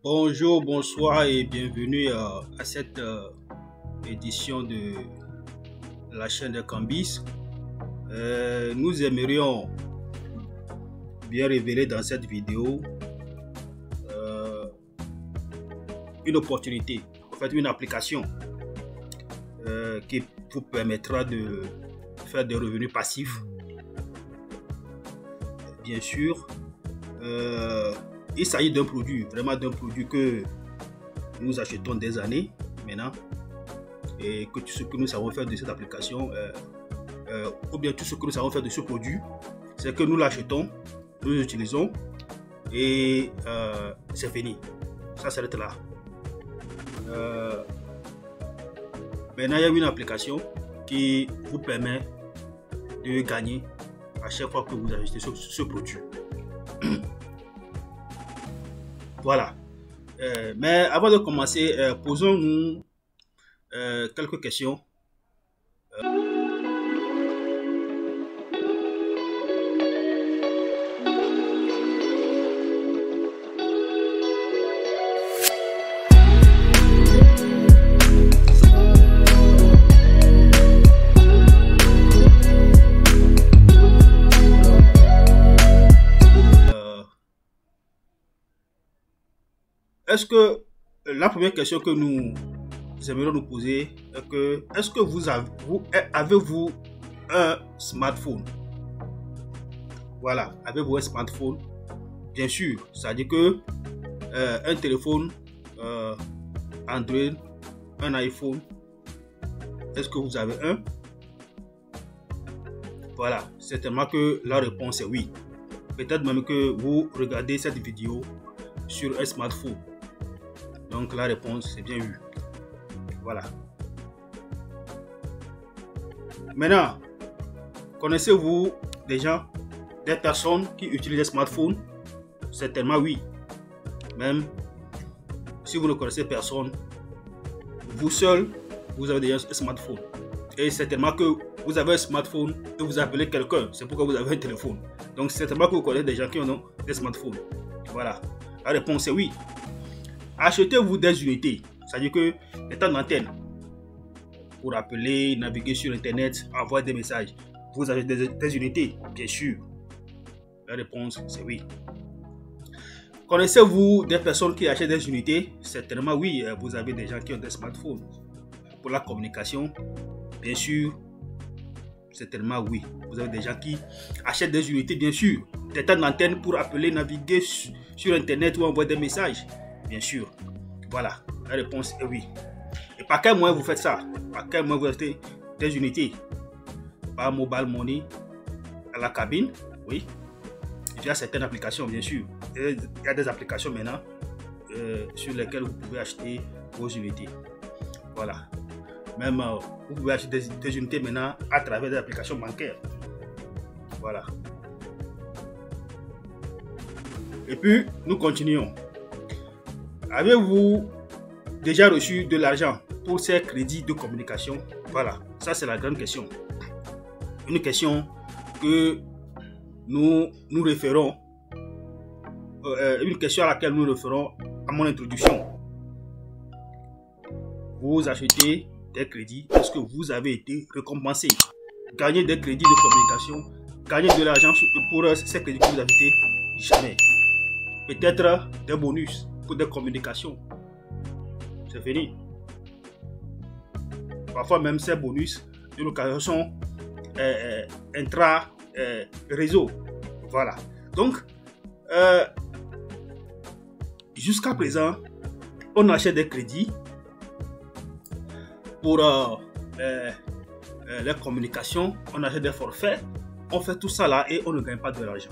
Bonjour, bonsoir et bienvenue à cette édition de la chaîne de Cambis. Nous aimerions bien révéler dans cette vidéo une opportunité, en fait une application qui vous permettra de faire des revenus passifs. Bien sûr, il s'agit d'un produit, vraiment d'un produit que nous achetons des années maintenant, et que tout ce que nous savons faire de cette application, ou bien tout ce que nous savons faire de ce produit, c'est que nous l'achetons, nous l'utilisons et c'est fini. Ça s'arrête là. Maintenant, il y a une application qui vous permet de gagner à chaque fois que vous achetez ce produit. Voilà. Mais avant de commencer, posons-nous quelques questions. Est-ce que la première question que nous aimerions nous poser est que est-ce que avez-vous un smartphone? Voilà, avez-vous un smartphone? Bien sûr, ça dit que un téléphone Android, un iPhone, est-ce que vous avez un? Voilà, certainement que la réponse est oui. Peut-être même que vous regardez cette vidéo sur un smartphone. Donc la réponse c'est bien eu. Voilà. Maintenant, connaissez-vous des gens, des personnes qui utilisent des smartphones? Certainement oui. Même si vous ne connaissez personne, vous seul, vous avez déjà un smartphone. Et certainement que vous avez un smartphone et vous appelez quelqu'un. C'est pourquoi vous avez un téléphone. Donc certainement que vous connaissez des gens qui ont des smartphones. Voilà. La réponse est oui. Achetez-vous des unités, c'est-à-dire que des temps d'antenne pour appeler, naviguer sur internet, envoyer des messages. Vous achetez des unités, bien sûr. La réponse c'est oui. Connaissez-vous des personnes qui achètent des unités? Certainement oui, vous avez des gens qui ont des smartphones. Pour la communication, bien sûr, certainement oui. Vous avez des gens qui achètent des unités, bien sûr. Des temps d'antenne pour appeler, naviguer sur internet ou envoyer des messages. Bien sûr. Voilà, la réponse est oui. Et par quel moyen vous faites ça? Par quel moyen vous achetez des unités? Par mobile money à la cabine? Oui. Il y a certaines applications, bien sûr. Il y a des applications maintenant sur lesquelles vous pouvez acheter vos unités. Voilà. Même vous pouvez acheter des unités maintenant à travers des applications bancaires. Voilà. Et puis, nous continuons. Avez-vous déjà reçu de l'argent pour ces crédits de communication? Voilà, ça c'est la grande question. Une question que nous référons, une question à laquelle nous référons à mon introduction. Vous achetez des crédits, est-ce que vous avez été récompensé? Gagner des crédits de communication, gagner de l'argent pour ces crédits que vous achetez? Jamais. Peut-être des bonus pour des communications. C'est fini. Parfois même ces bonus de l'occasion sont intra-réseau. Voilà. Donc, jusqu'à présent, on achète des crédits pour les communications, on achète des forfaits, on fait tout ça là et on ne gagne pas de l'argent.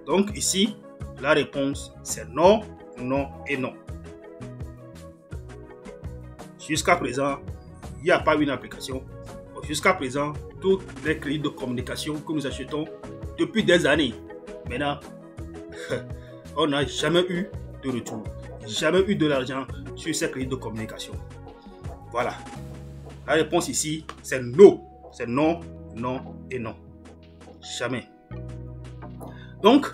Donc ici, la réponse c'est non, non et non. Jusqu'à présent, il n'y a pas une application. Jusqu'à présent, tous les crédits de communication que nous achetons depuis des années, maintenant, on n'a jamais eu de retour, jamais eu de l'argent sur ces crédits de communication. Voilà. La réponse ici, c'est non. C'est non, non et non. Jamais. Donc,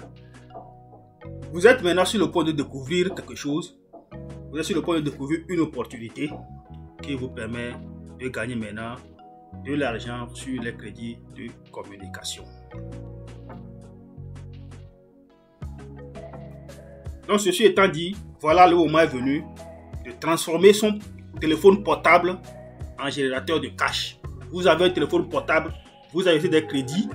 Vous êtes maintenant sur le point de découvrir quelque chose. Vous êtes sur le point de découvrir une opportunité qui vous permet de gagner maintenant de l'argent sur les crédits de communication. Donc ceci étant dit, voilà le moment est venu de transformer son téléphone portable en générateur de cash. Vous avez un téléphone portable, vous avez des crédits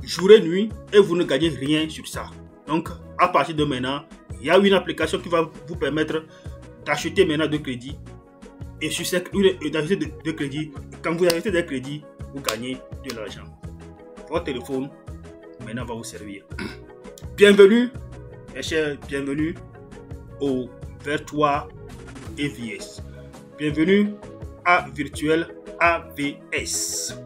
jour et nuit et vous ne gagnez rien sur ça. Donc à partir de maintenant, il y a une application qui va vous permettre d'acheter maintenant de crédits. Et sur cette d'acheter de crédit, quand vous achetez des crédits, vous gagnez de l'argent. Votre téléphone maintenant va vous servir. Bienvenue, mes chers, bienvenue au Virtual AVS. Bienvenue à Virtual AVS.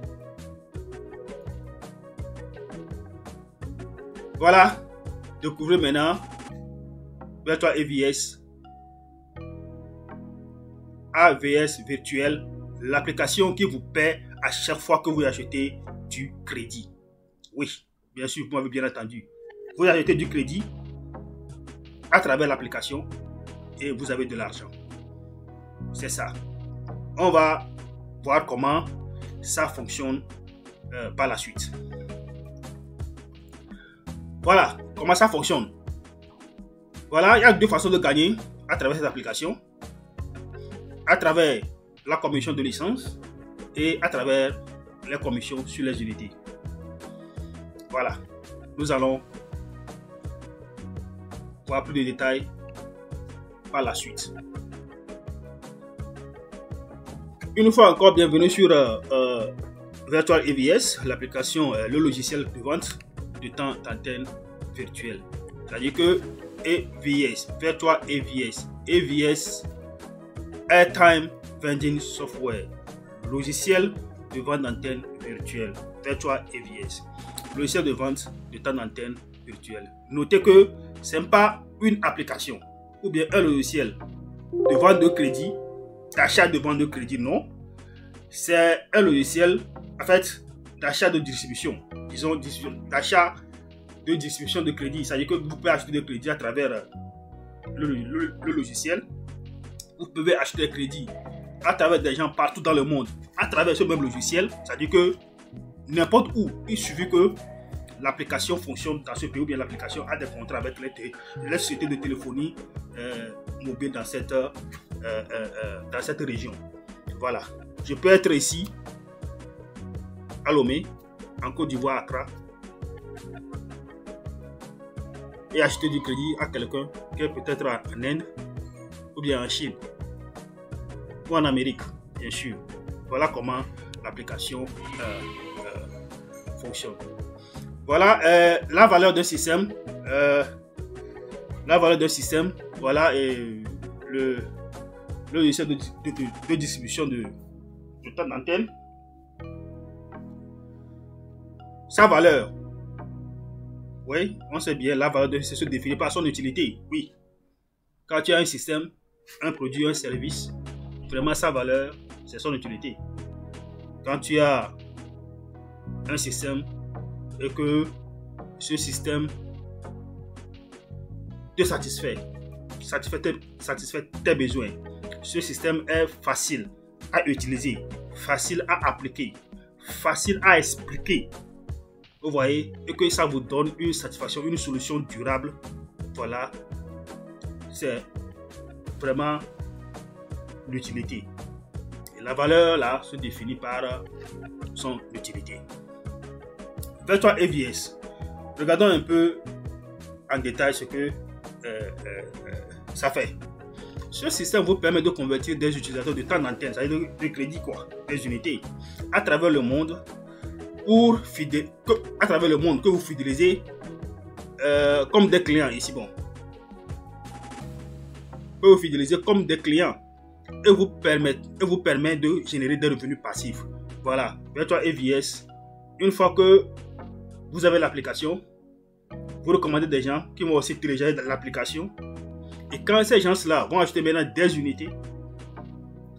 Voilà, découvrez maintenant Virtual AVS. AVS virtuel, l'application qui vous paie à chaque fois que vous achetez du crédit. Oui, bien sûr, vous m'avez bien entendu. Vous achetez du crédit à travers l'application et vous avez de l'argent. C'est ça. On va voir comment ça fonctionne par la suite. Voilà, comment ça fonctionne. Voilà, il y a deux façons de gagner à travers cette application. À travers la commission de licence et à travers les commissions sur les unités. Voilà, nous allons voir plus de détails par la suite. Une fois encore, bienvenue sur Virtual AVS, l'application, le logiciel de vente de temps d'antenne virtuelle. C'est-à-dire que AVS, Virtual AVS, AVS Airtime Vending Software, logiciel de vente d'antenne virtuelle, Virtual AVS, logiciel de vente de temps d'antenne virtuelle. Notez que ce n'est pas une application ou bien un logiciel de vente de crédit, d'achat de vente de crédit, non. C'est un logiciel en fait d'achat de distribution, disons d'achat de distribution de crédit. C'est-à-dire que vous pouvez acheter des crédits à travers le logiciel. Vous pouvez acheter des crédits à travers des gens partout dans le monde, à travers ce même logiciel. C'est-à-dire que n'importe où, il suffit que l'application fonctionne dans ce pays ou bien l'application a des contrats avec les sociétés de téléphonie mobile dans cette région. Voilà. Je peux être ici, à Lomé, en Côte d'Ivoire, Accra, et acheter du crédit à quelqu'un qui est peut-être en Inde, ou bien en Chine, ou en Amérique, bien sûr. Voilà comment l'application fonctionne. Voilà la valeur d'un système. Voilà, et le logiciel de distribution de temps d'antenne. Sa valeur. Oui, on sait bien, la valeur se définit par son utilité. Oui. Quand tu as un système, un produit, un service, vraiment sa valeur, c'est son utilité. Quand tu as un système et que ce système te satisfait tes besoins, ce système est facile à utiliser, facile à appliquer, facile à expliquer, vous voyez, et que ça vous donne une satisfaction, une solution durable, voilà, c'est vraiment l'utilité. Et la valeur là se définit par son utilité. Virtual AVS. Regardons un peu en détail ce que ça fait. Ce système vous permet de convertir des utilisateurs de temps d'antenne, c'est-à-dire de crédit, des unités, à travers le monde, que vous fidélisez comme des clients ici. Bon, que vous fidélisez comme des clients et vous permet de générer des revenus passifs. Voilà, Virtual AVS. Une fois que vous avez l'application, vous recommandez des gens qui vont aussi télécharger l'application. Et quand ces gens-là vont acheter maintenant des unités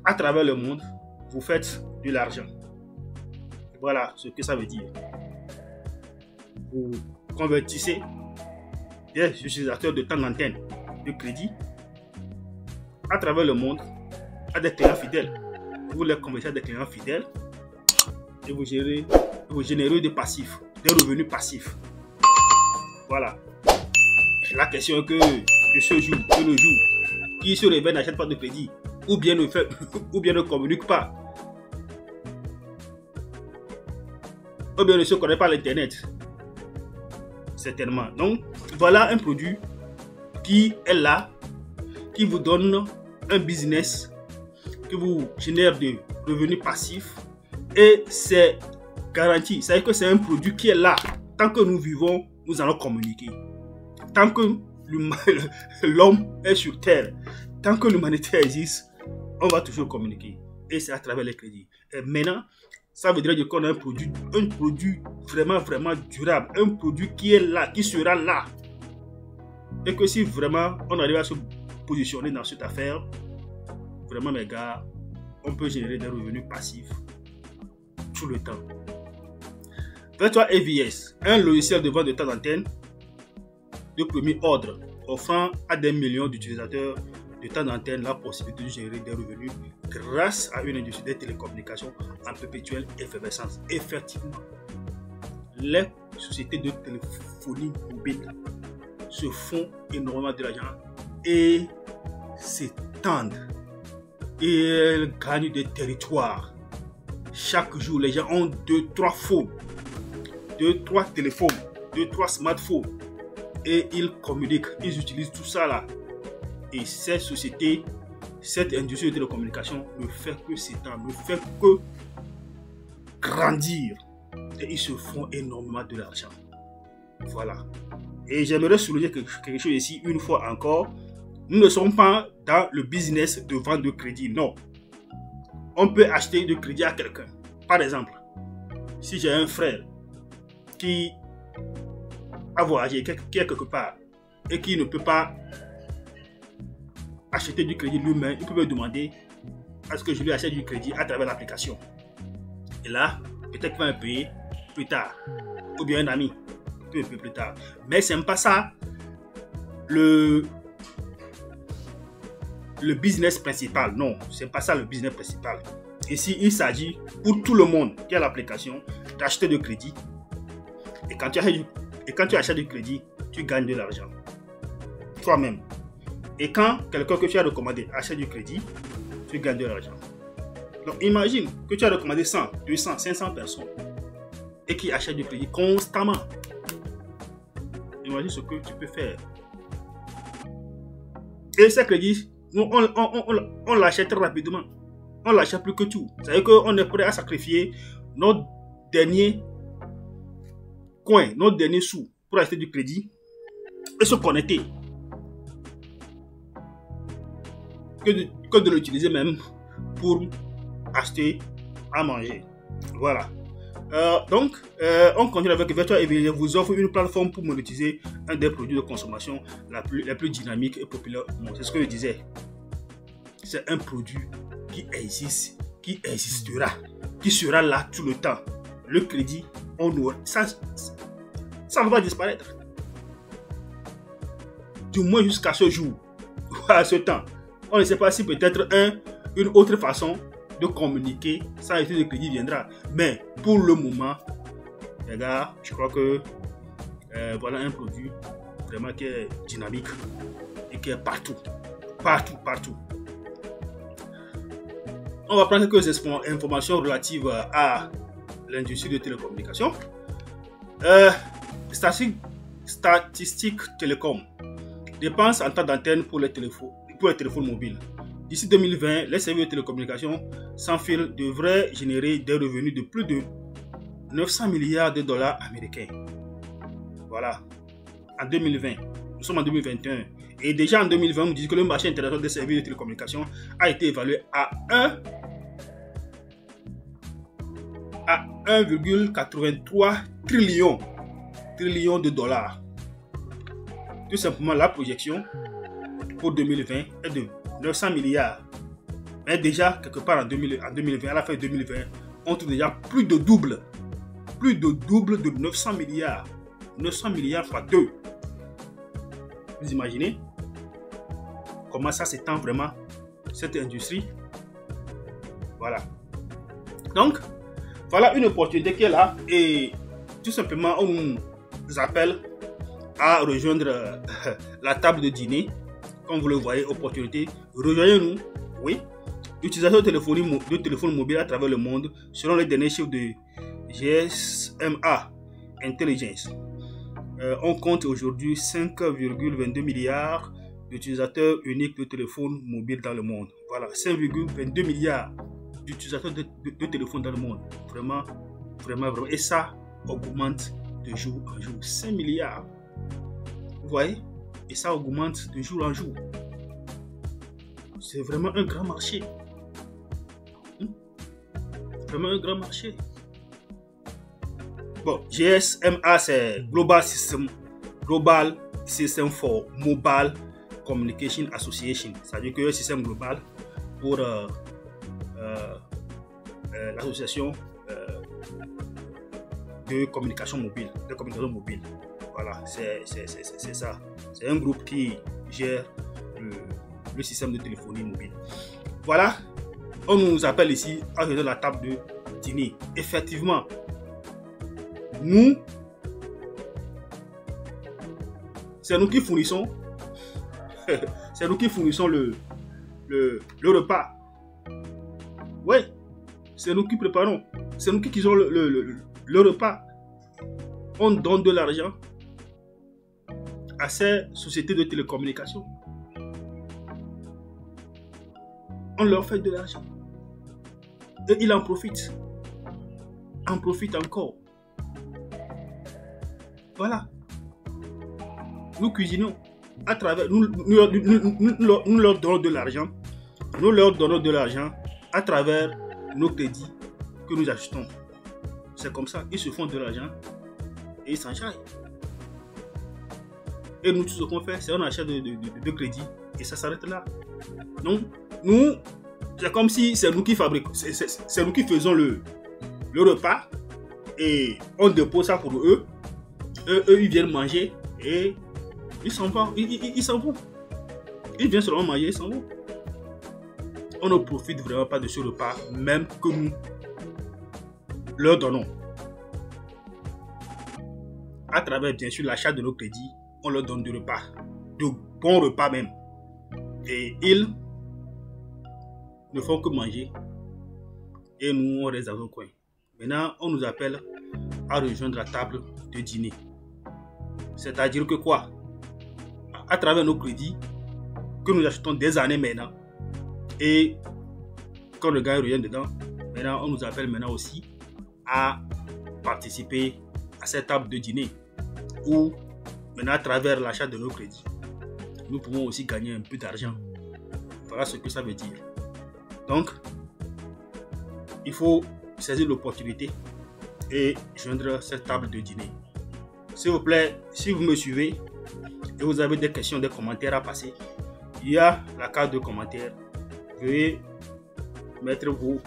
à travers le monde, vous faites de l'argent. Voilà ce que ça veut dire. Vous convertissez des utilisateurs de temps d'antenne de crédit à travers le monde à des clients fidèles. Vous les convertissez à des clients fidèles et vous générez des passifs, des revenus passifs. Voilà. La question est que de ce jour, de nos jours, qui se réveille n'achète pas de crédit ou bien ne fait, ou bien ne communique pas, ou bien ne se connaît pas l'internet. Certainement. Donc, voilà un produit qui est là, qui vous donne un business, qui vous génère des revenus passifs et c'est garanti. C'est-à-dire que c'est un produit qui est là. Tant que nous vivons, nous allons communiquer. Tant que l'homme est sur terre, tant que l'humanité existe, on va toujours communiquer. Et c'est à travers les crédits. Et maintenant, ça veut dire qu'on a un produit vraiment, vraiment durable. Un produit qui est là, qui sera là. Et que si vraiment on arrive à se positionner dans cette affaire, vraiment mes gars, on peut générer des revenus passifs tout le temps. Virtual AVS, un logiciel de vente de temps d'antenne de premier ordre, offrant à des millions d'utilisateurs de temps d'antenne la possibilité de générer des revenus grâce à une industrie des télécommunications en perpétuelle effervescence. Effectivement, les sociétés de téléphonie mobile se font énormément de l'argent et s'étendent et elles gagnent des territoires. Chaque jour, les gens ont 2-3 phones, 2-3 téléphones, 2-3 smartphones et ils communiquent, ils utilisent tout ça là. Et cette société, cette industrie de télécommunication ne fait que s'étendre, ne fait que grandir et ils se font énormément de l'argent. Voilà. Et j'aimerais souligner quelque chose ici une fois encore. Nous ne sommes pas dans le business de vente de crédit, non. On peut acheter du crédit à quelqu'un. Par exemple, si j'ai un frère qui a voyagé, qui est quelque part et qui ne peut pas acheter du crédit lui-même, il peut me demander à ce que je lui achète du crédit à travers l'application. Et là, peut-être qu'il va me payer plus tard. Ou bien un ami peut me payer plus tard. Mais ce n'est pas ça le business principal. Non, ce n'est pas ça le business principal. Ici, il s'agit pour tout le monde qui a l'application d'acheter du crédit. Et quand tu achètes du crédit, tu gagnes de l'argent. Toi-même. Et quand quelqu'un que tu as recommandé achète du crédit, tu gagnes de l'argent. Donc imagine que tu as recommandé 100, 200, 500 personnes et qui achètent du crédit constamment. Imagine ce que tu peux faire. Et ce crédit, on l'achète très rapidement. On l'achète plus que tout. C'est-à-dire qu'on est prêt à sacrifier notre dernier coin, notre dernier sou pour acheter du crédit et se connecter. Que de l'utiliser même pour acheter à manger. Voilà. Donc, on continue avec Virtual AVS vous offre une plateforme pour monétiser un des produits de consommation les plus dynamiques et populaires. Bon, c'est ce que je disais. C'est un produit qui existe, qui existera, qui sera là tout le temps. Le crédit, ça ne va pas disparaître. Du moins jusqu'à ce jour, à ce temps. On ne sait pas si peut-être une autre façon de communiquer sans effet de crédit viendra. Mais pour le moment, les gars, je crois que voilà un produit vraiment qui est dynamique et qui est partout. Partout, partout. On va prendre quelques informations relatives à l'industrie de télécommunications. Statistique Télécom. Dépenses en temps d'antenne pour les téléphones mobiles. D'ici 2020, les services de télécommunications sans fil devraient générer des revenus de plus de 900 milliards de dollars américains. Voilà. En 2020. Nous sommes en 2021. Et déjà en 2020, on dit que le marché international des services de télécommunications a été évalué à 1,83 trillion de dollars. Tout simplement, la projection pour 2020 est de 900 milliards. Mais déjà, quelque part en 2020, à la fin de 2020, on trouve déjà plus de double de 900 milliards. 900 milliards fois 2. Vous imaginez comment ça s'étend vraiment, cette industrie. Voilà. Donc, voilà une opportunité qui est là et tout simplement, on nous appelle à rejoindre la table de dîner. Comme vous le voyez, opportunité. Rejoignez-nous, oui. L'utilisation de téléphones mobiles à travers le monde, selon les derniers chiffres de GSMA Intelligence. On compte aujourd'hui 5,22 milliards d'utilisateurs uniques de téléphones mobiles dans le monde. Voilà, 5,22 milliards d'utilisateurs de téléphones dans le monde. Vraiment, vraiment, vraiment. Et ça augmente de jour en jour. 5 milliards. Vous voyez? Et ça augmente de jour en jour. C'est vraiment un grand marché. Vraiment un grand marché. Bon, GSMA, c'est Global System for Mobile Communication Association. Ça veut dire que c'est un système global pour l'association de communication mobile. Voilà, c'est ça. C'est un groupe qui gère le système de téléphonie mobile. Voilà, on nous appelle ici à la table de dîner. Effectivement, c'est nous qui fournissons c'est nous qui fournissons le repas. Oui, c'est nous qui préparons. C'est nous qui cuisons le repas. On donne de l'argent à ces sociétés de télécommunications. On leur fait de l'argent. Et ils en profitent. En profitent encore. Voilà. Nous cuisinons à travers. Nous leur donnons de l'argent. Nous leur donnons de l'argent à travers nos crédits que nous achetons. C'est comme ça. Ils se font de l'argent et ils s'enchaînent. Et nous, tout ce qu'on fait, c'est un achat de crédit et ça s'arrête là. Donc, nous, c'est comme si c'est nous qui fabriquons, c'est nous qui faisons le repas et on dépose ça pour eux. Eux, ils viennent manger et ils s'en vont. Ils s'en vont. Ils viennent seulement manger, ils s'en vont. On ne profite vraiment pas de ce repas, même que nous leur donnons. À travers, bien sûr, l'achat de nos crédits, on leur donne du repas, de bons repas même. Et ils ne font que manger. Et nous, on reste dans un coin. Maintenant, on nous appelle à rejoindre la table de dîner. C'est-à-dire que quoi? À travers nos crédits, que nous achetons des années maintenant, et quand le gars revient dedans, maintenant, on nous appelle maintenant aussi à participer à cette table de dîner. Où, maintenant, à travers l'achat de nos crédits, nous pouvons aussi gagner un peu d'argent. Voilà ce que ça veut dire. Donc, il faut saisir l'opportunité et joindre cette table de dîner. S'il vous plaît, si vous me suivez et vous avez des questions, des commentaires à passer, il y a la case de commentaires. Veuillez mettre vos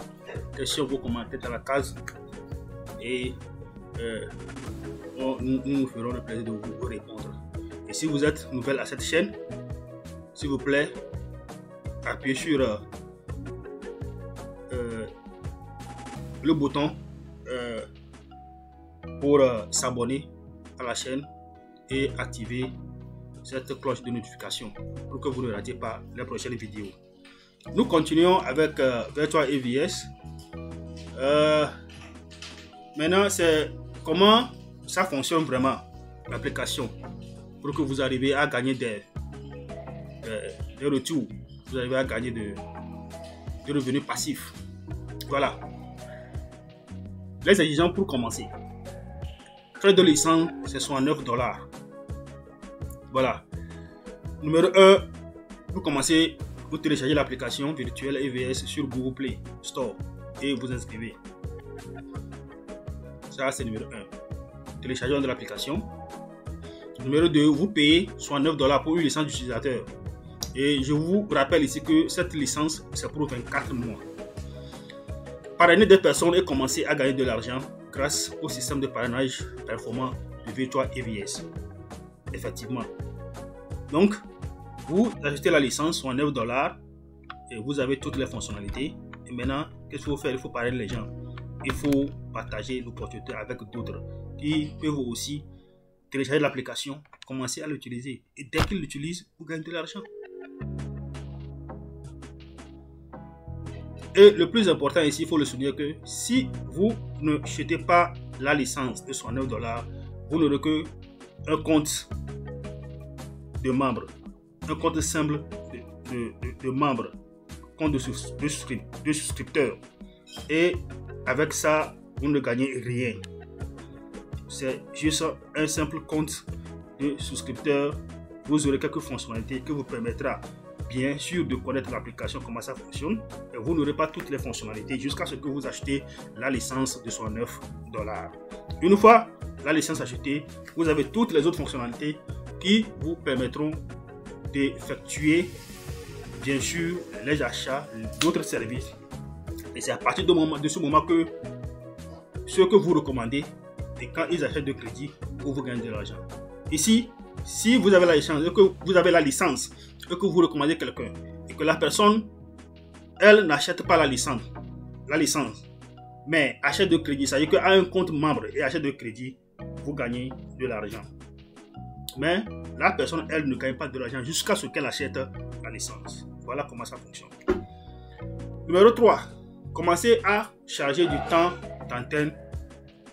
questions, vos commentaires dans la case et nous ferons le plaisir de vous répondre. Et si vous êtes nouvelle à cette chaîne, s'il vous plaît, appuyez sur le bouton pour s'abonner à la chaîne et activer cette cloche de notification pour que vous ne ratiez pas les prochaines vidéos. Nous continuons avec Virtual EVS. Maintenant, c'est comment ça fonctionne vraiment, l'application, pour que vous arrivez à gagner des retours, vous arrivez à gagner de revenus passifs. Voilà. Les exigences pour commencer. Frais de licence, c'est $69. Voilà. Numéro 1, vous commencez, vous téléchargez l'application virtuelle EVS sur Google Play Store et vous inscrivez. Ça, c'est numéro 1. Téléchargement de l'application. Numéro 2, vous payez $69 pour une licence d'utilisateur. Et je vous rappelle ici que cette licence, c'est pour 24 mois. Parrainer des personnes et commencer à gagner de l'argent grâce au système de parrainage performant de Virtual EVS. Effectivement. Donc, vous achetez la licence, soit 9 $, et vous avez toutes les fonctionnalités. Et maintenant, qu'est-ce qu'il faut faire? Il faut parler les gens. Il faut partager l'opportunité avec d'autres qui peuvent aussi télécharger l'application, commencer à l'utiliser. Et dès qu'ils l'utilisent, vous gagnez de l'argent. Et le plus important ici, il faut le souligner que si vous ne achetez pas la licence de 9 $, vous n'aurez qu'un compte de membre, un compte simple de membre, compte de souscripteur. Et avec ça, vous ne gagnez rien. C'est juste un simple compte de souscripteur. Vous aurez quelques fonctionnalités qui vous permettra bien sûr de connaître l'application, comment ça fonctionne. Et vous n'aurez pas toutes les fonctionnalités jusqu'à ce que vous achetez la licence de 9 $. Une fois la licence achetée, vous avez toutes les autres fonctionnalités qui vous permettront d'effectuer bien sûr les achats d'autres services. Et c'est à partir de ce moment que ceux que vous recommandez, et quand ils achètent de crédit, vous gagnez de l'argent. Ici, si vous avez la licence et que vous avez la licence et que vous recommandez quelqu'un et que la personne, elle n'achète pas la licence, mais achète de crédit, ça veut dire qu'à un compte membre et achète de crédit, vous gagnez de l'argent. Mais la personne, elle ne gagne pas de l'argent jusqu'à ce qu'elle achète la licence. Voilà comment ça fonctionne. Numéro 3. Commencez à charger du temps d'antenne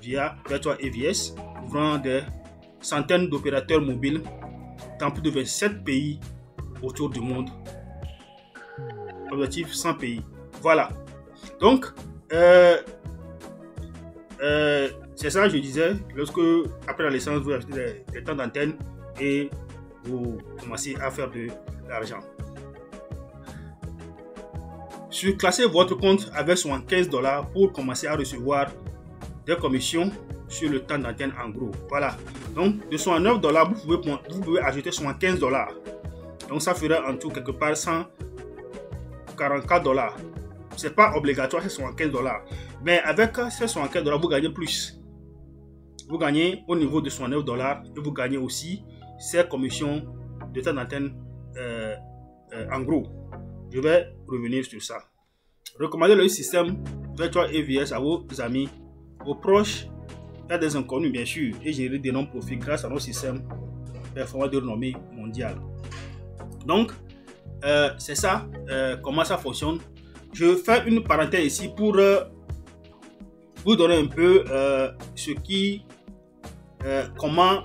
via Virtua EVS, ouvrant des centaines d'opérateurs mobiles dans plus de 27 pays autour du monde. Objectif 100 pays. Voilà. Donc, c'est ça, je disais, lorsque après la licence, vous achetez des temps d'antenne et vous commencez à faire de l'argent. Surclassez votre compte avec 15 $ pour commencer à recevoir des commissions sur le temps d'antenne en gros. Voilà. Donc, de 9 $, vous pouvez ajouter 15 $. Donc, ça fera en tout quelque part 144 $. Ce n'est pas obligatoire, c'est 15 $. Mais avec ces 15 $, vous gagnez plus. Vous gagnez au niveau de 9 $ et vous gagnez aussi ces commissions de temps d'antenne en gros. Je vais revenir sur ça. Recommandez le système Virtua EVS à vos amis, vos proches et des inconnus bien sûr, et gérer des non-profits grâce à nos systèmes performants de renommée mondiale. Donc, c'est ça, comment ça fonctionne. Je fais une parenthèse ici pour vous donner un peu comment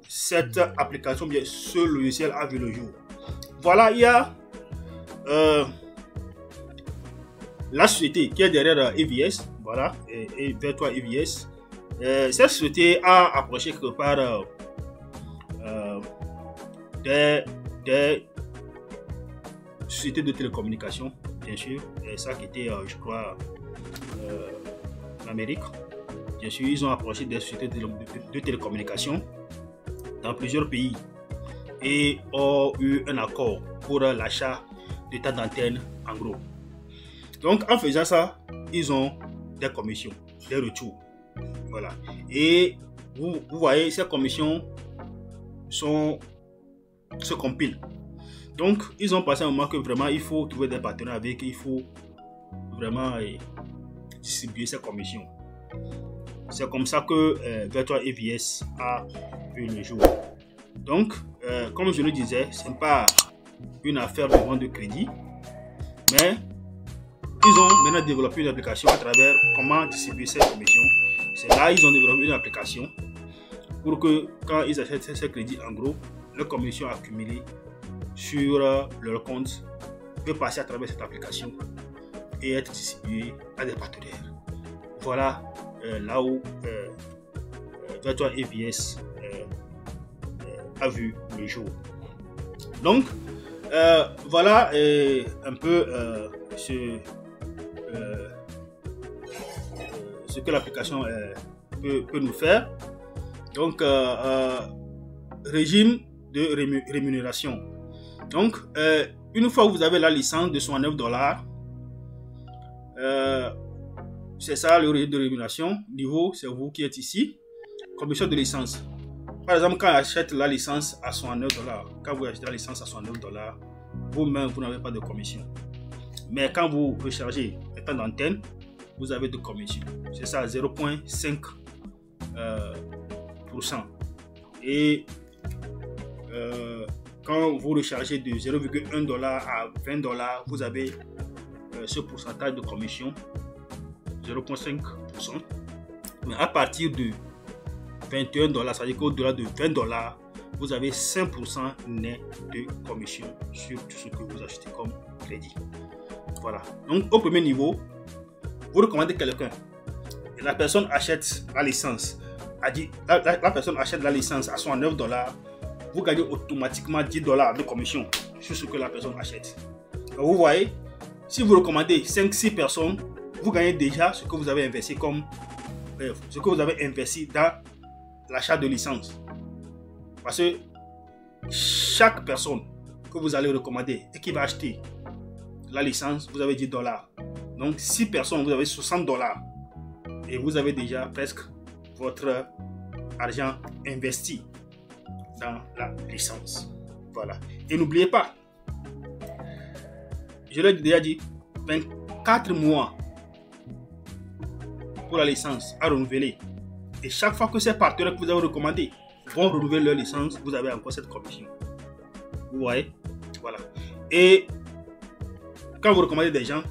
cette application, bien ce logiciel a vu le jour. Voilà, il y a la société qui est derrière EVS, voilà, et Virtua EVS. Cette société a approché quelque part des sociétés de télécommunications, bien sûr, et ça qui était, je crois, l'Amérique. Bien sûr, ils ont approché des sociétés de télécommunications dans plusieurs pays et ont eu un accord pour l'achat de temps d'antenne en gros. Donc, en faisant ça, ils ont des commissions, des retours. Voilà. Et vous voyez, ces commissions se compilent. Donc, ils ont passé un moment que vraiment, il faut trouver des partenaires avec, il faut vraiment distribuer ces commissions. C'est comme ça que Virtua EVS a vu le jour. Donc, comme je le disais, ce n'est pas une affaire de vente de crédit, mais ils ont maintenant développé une application à travers comment distribuer ces commissions. C'est là ils ont développé une application pour que quand ils achètent ces crédits en gros, les commissions accumulées sur leur compte peuvent passer à travers cette application et être distribuées à des partenaires. Voilà là où Virtua EVS a vu le jour. Donc voilà un peu ce que l'application peut nous faire. Donc régime de rémunération. Donc une fois que vous avez la licence de 9 $, c'est ça le régime de rémunération. Niveau, c'est vous qui êtes ici. Commission de licence. par exemple, quand on achète la licence à 69 $, quand vous achetez la licence à 69 $, vous-même, vous n'avez pas de commission. Mais quand vous rechargez le temps d'antenne, vous avez de commission. C'est ça, 0,5%. Et quand vous rechargez de 0,1 $ à 20 $, vous avez ce pourcentage de commission, 0,5%. Mais à partir de 21 $, c'est-à-dire qu'au-delà de 20 $, vous avez 5% net de commission sur tout ce que vous achetez comme crédit. Voilà. Donc, au premier niveau, vous recommandez quelqu'un. Et la personne achète la licence. La personne achète la licence à 69 $. Vous gagnez automatiquement 10 $ de commission sur ce que la personne achète. Donc, vous voyez, si vous recommandez 5-6 personnes, vous gagnez déjà ce que vous avez investi dans l'achat de licence. Parce que chaque personne que vous allez recommander et qui va acheter la licence, vous avez 10 $. Donc 6 personnes, vous avez 60 $. Et vous avez déjà presque votre argent investi dans la licence. Voilà. Et n'oubliez pas, je l'ai déjà dit, 24 mois pour la licence à renouveler. Et chaque fois que ces partenaires que vous avez recommandés vont renouveler leur licence, vous avez encore cette commission. Vous voyez? Voilà. Et quand vous recommandez des gens,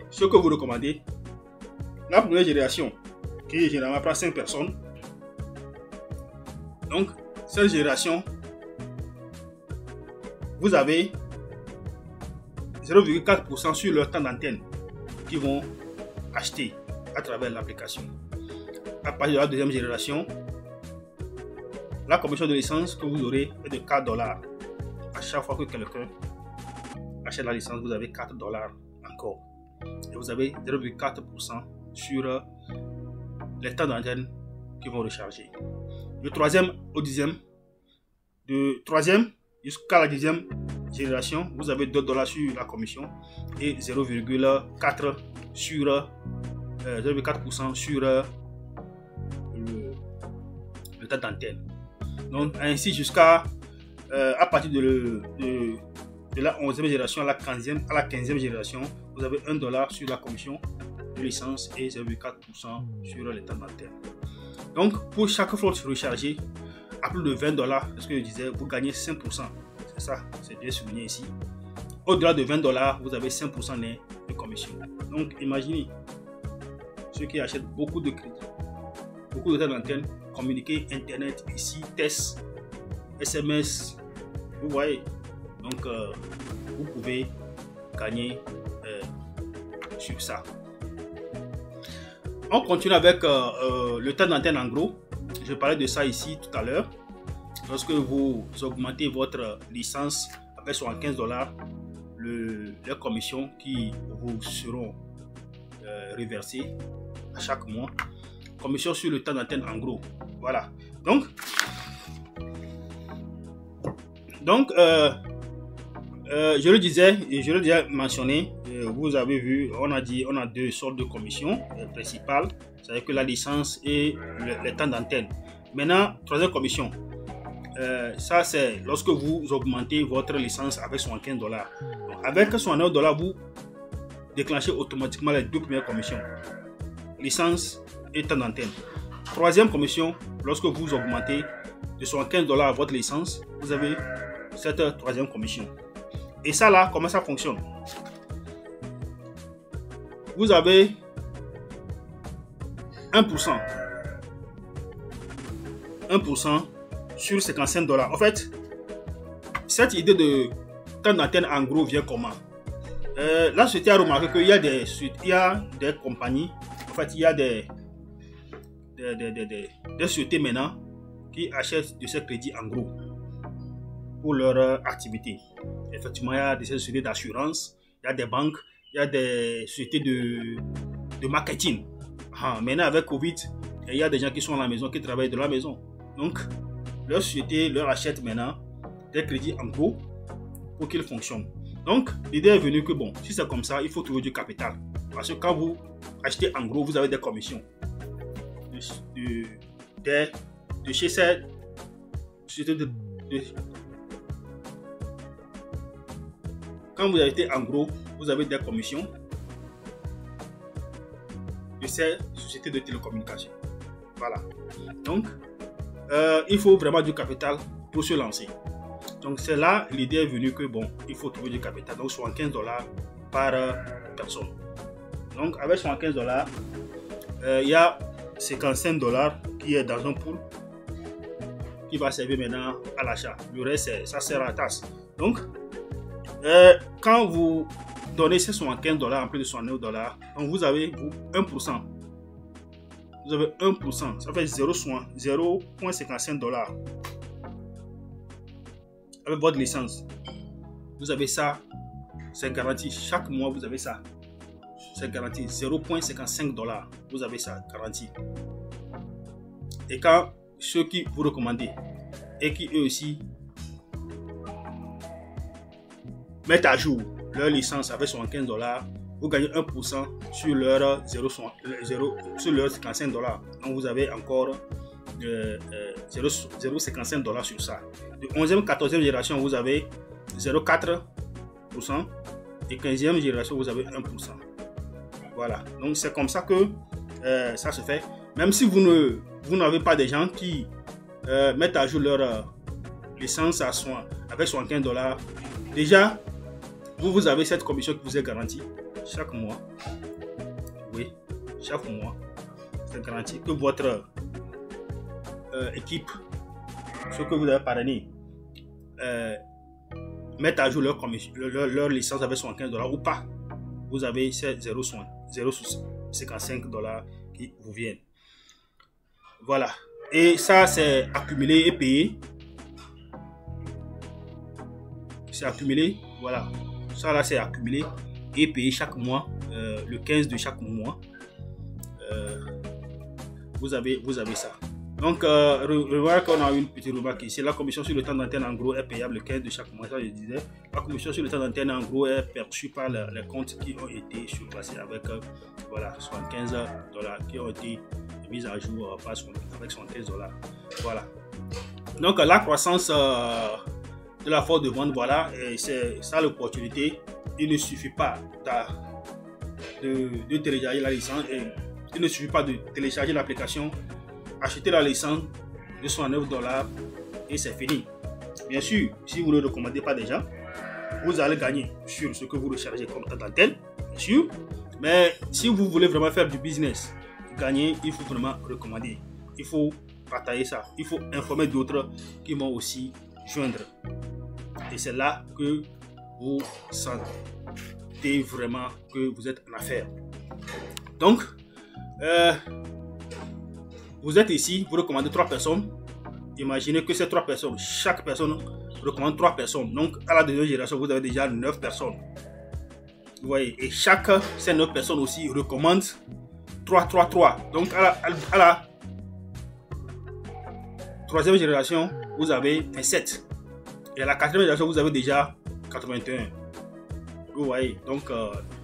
ce que vous recommandez, la première génération, qui généralement prend 5 personnes, donc cette génération, vous avez 0,4% sur leur temps d'antenne qui vont acheter à travers l'application. À partir de la deuxième génération, la commission de licence que vous aurez est de 4 $. À chaque fois que quelqu'un achète la licence, vous avez 4 $ encore. Et vous avez 0,4% sur les temps d'antenne qui vont recharger. De troisième au dixième, de troisième jusqu'à la dixième génération, vous avez 2 $ sur la commission et 0,4% sur 0,4% sur le temps d'antenne. Donc ainsi jusqu'à à partir de la 11e génération à la 15e génération, vous avez 1 $ sur la commission de licence et 0,4% sur le temps d'antenne. Donc pour chaque flotte rechargée à plus de 20 $, c'est ce que je disais, vous gagnez 5%. C'est ça, c'est bien souligné ici. Au-delà de 20 $, vous avez 5% net de commission. Donc imaginez ceux qui achètent beaucoup de crédits, beaucoup de temps d'antenne, communiquer, internet, ici, test, SMS, vous voyez. Donc vous pouvez gagner sur ça. On continue avec le temps d'antenne en gros. Je parlais de ça ici tout à l'heure. Lorsque vous augmentez votre licence avec 75 $, les commissions qui vous seront reversées à chaque mois. Commission sur le temps d'antenne en gros. Voilà. Donc je le disais et je l'ai déjà mentionné, vous avez vu, on a deux sortes de commissions principales, c'est-à-dire que la licence et le temps d'antenne. Maintenant, troisième commission, ça c'est lorsque vous augmentez votre licence avec 75 $. Donc, avec 69 $, vous déclenchez automatiquement les deux premières commissions, licence et temps d'antenne. Troisième commission, lorsque vous augmentez de 75 $ votre licence, vous avez cette troisième commission. Et ça là, comment ça fonctionne? Vous avez 1% sur 55 $. En fait, cette idée de temps d'antenne en gros vient comment? Là, c'était à remarquer qu'il y a des compagnies, en fait, il y a des sociétés maintenant qui achètent de ces crédits en gros pour leur activité. Effectivement, il y a des sociétés d'assurance, il y a des banques, il y a des sociétés de marketing. Maintenant, avec Covid, il y a des gens qui sont à la maison, qui travaillent de la maison. Donc, leur société leur achète maintenant des crédits en gros pour qu'ils fonctionnent. Donc, l'idée est venue que bon, si c'est comme ça, il faut trouver du capital. Parce que quand vous achetez en gros, vous avez des commissions de chez ces société quand vous achetez en gros, vous avez des commissions de ces sociétés de télécommunications. Voilà. Donc, il faut vraiment du capital pour se lancer. Donc, c'est là l'idée est venue que bon, il faut trouver du capital. Donc, $75 par personne. Donc, avec $75, il y a $55 qui est dans un pool qui va servir maintenant à l'achat. Le reste, ça sert à la tasse. Donc, quand vous donnez ces $75 en plus de $69, donc vous avez 1%. Vous avez 1%, ça fait 0,55 $. Avec votre licence, vous avez ça, c'est garanti. Chaque mois, vous avez ça. C'est garanti. 0,55 $. Vous avez ça, garanti. Et quand ceux qui vous recommandent et qui eux aussi mettent à jour leur licence avec $75, vous gagnez 1% sur leur 0,55 $. Donc vous avez encore 0,55 $ sur ça. De 11e, 14e génération, vous avez 0,4% et 15e génération, vous avez 1%. Voilà. Donc c'est comme ça que ça se fait. Même si vous n'avez pas des gens qui mettent à jour leur licence avec $75, déjà, vous avez cette commission qui vous est garantie chaque mois. Oui, chaque mois. C'est garanti que votre équipe, ceux que vous avez parrainé, mettent à jour leur licence avec $75 ou pas. Vous avez ces 0,55 $ qui vous viennent. Voilà. Et ça, c'est accumulé et payé. C'est accumulé. Voilà. Ça, là, c'est accumulé et payé chaque mois. Le 15 de chaque mois. Vous avez ça. Donc, remarque qu'on a une petite remarque ici. La commission sur le temps d'antenne, en gros, est payable le 15 de chaque mois. Ça, je disais. La commission sur le temps d'antenne, en gros, est perçue par les comptes qui ont été surpassés avec voilà, $75 qui ont été mis à jour avec $75. Voilà. Donc, la croissance de la force de vente, voilà, c'est ça l'opportunité. Il ne suffit pas de télécharger la licence. Il ne suffit pas de télécharger l'application, acheter la licence de $69 et c'est fini. Bien sûr, si vous ne le recommandez pas déjà, vous allez gagner sur ce que vous rechargez comme temps d'antenne, bien sûr. Mais si vous voulez vraiment faire du business, gagner, il faut vraiment recommander. Il faut partager ça. Il faut informer d'autres qui vont aussi joindre. Et c'est là que vous sentez vraiment que vous êtes en affaire. Donc, vous êtes ici, vous recommandez 3 personnes. Imaginez que ces 3 personnes, chaque personne recommande 3 personnes. Donc, à la deuxième génération, vous avez déjà 9 personnes. Vous voyez, et ces 9 personnes aussi recommandent 3. Donc, à la troisième génération, vous avez 27. Et à la quatrième génération, vous avez déjà 81. Vous voyez, donc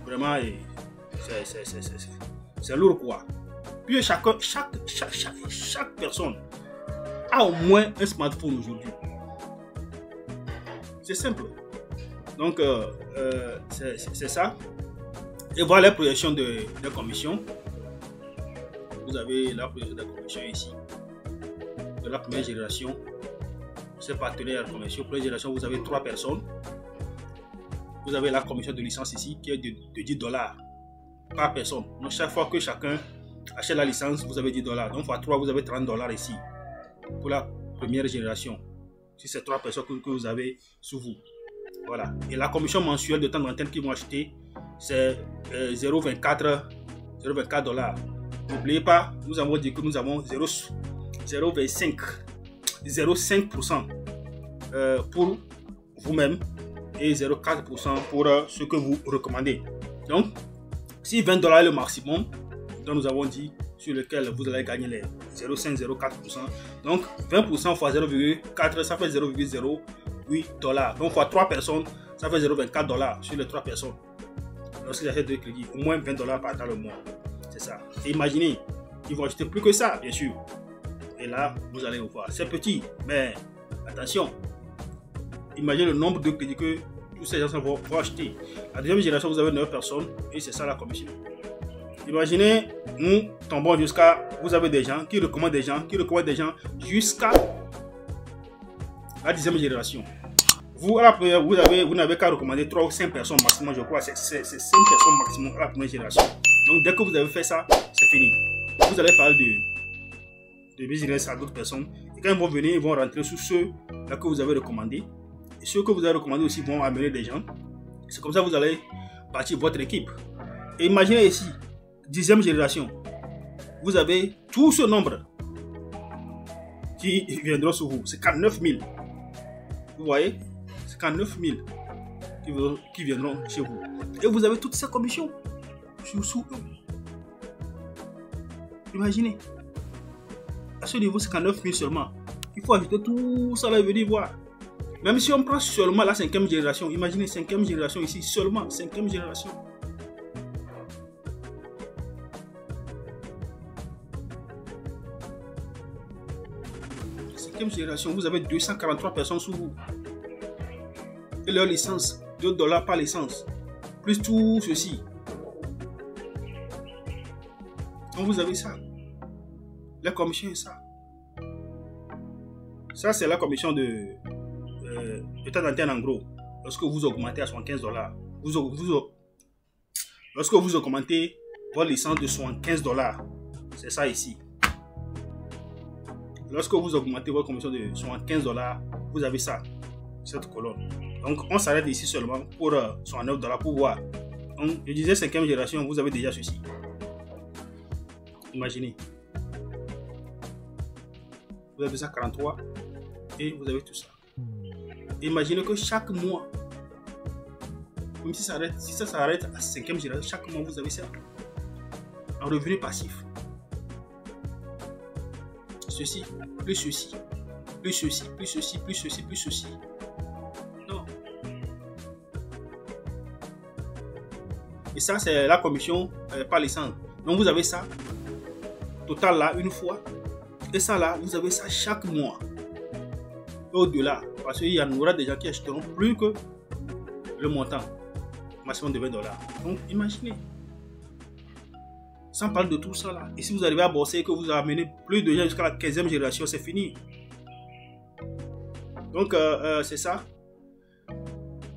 vraiment, c'est lourd quoi. Puis chaque personne a au moins un smartphone aujourd'hui. C'est simple. Donc, c'est ça. Et voilà les projections de commission. Vous avez la projection de commission ici. De la première génération. Ces partenaires commerciaux. Première génération, vous avez 3 personnes. Vous avez la commission de licence ici qui est de $10 par personne. Donc, chaque fois que chacun achète la licence, vous avez $10. Donc, fois 3, vous avez $30 ici. Pour la première génération. Si c'est 3 personnes que vous avez sous vous. Voilà. Et la commission mensuelle de temps d'antenne qu'ils vont acheter, c'est 0,24 $. N'oubliez pas, nous avons dit que nous avons 0,5% pour vous-même et 0,4% pour ce que vous recommandez. Donc, si $20 est le maximum, donc nous avons dit sur lequel vous allez gagner les 0,5-0,4%. Donc, 20% fois 0,4, ça fait 0,08 $. Donc, fois 3 personnes, ça fait 0,24 $ sur les 3 personnes. Lorsqu'ils achètent 2 crédits, au moins $20 par le mois. C'est ça. Et imaginez, ils vont acheter plus que ça, bien sûr. Et là, vous allez voir. C'est petit, mais Attention, imaginez le nombre de crédits que tous ces gens vont acheter. La deuxième génération, vous avez 9 personnes et c'est ça la commission. Imaginez, nous tombons jusqu'à, vous avez des gens qui recommandent des gens, jusqu'à la 10e génération. Vous, à la première, vous n'avez qu'à recommander 3 ou 5 personnes maximum, je crois. C'est 5 personnes maximum à la première génération. Donc, dès que vous avez fait ça, c'est fini. Vous allez parler de business à d'autres personnes. Et quand ils vont venir, ils vont rentrer sous ceux là que vous avez recommandés. Et ceux que vous avez recommandés aussi vont amener des gens. C'est comme ça que vous allez bâtir votre équipe. Et imaginez ici, 10e génération. Vous avez tout ce nombre qui viendront sur vous. C'est 49 000. Vous voyez? C'est 49 000 qui viendront chez vous. Et vous avez toutes ces commissions sous eux. Imaginez. À ce niveau, c'est 49 000 seulement. Il faut ajouter tout ça là et venir voir. Même si on prend seulement la 5e génération, imaginez 5e génération ici, seulement 5e génération. Génération, vous avez 243 personnes sous vous. Et leur licence, $2 par licence. Plus tout ceci. Donc vous avez ça. La commission est ça. Ça, c'est la commission de temps d'antenne en gros. Lorsque vous augmentez à $75, lorsque vous augmentez votre licence de $75, c'est ça ici. Lorsque vous augmentez votre commission de $75, vous avez ça, cette colonne. Donc on s'arrête ici seulement pour $9 pour voir. Donc je disais 5e génération, vous avez déjà ceci. Imaginez. Vous avez ça 43 et vous avez tout ça. Imaginez que chaque mois, même si ça s'arrête à 5e génération, chaque mois vous avez ça. Un revenu passif. Ceci, plus ceci, plus ceci, plus ceci, plus ceci, plus ceci. Non. Et ça, c'est la commission par licence. Donc, vous avez ça, total là, une fois. Et ça là, vous avez ça chaque mois. Au-delà, parce qu'il y en aura des gens qui achèteront plus que le montant, maximum de $20. Donc, imaginez. Sans parler de tout ça là. Et si vous arrivez à bosser et que vous amenez plus de gens jusqu'à la 15e génération, c'est fini. Donc, c'est ça.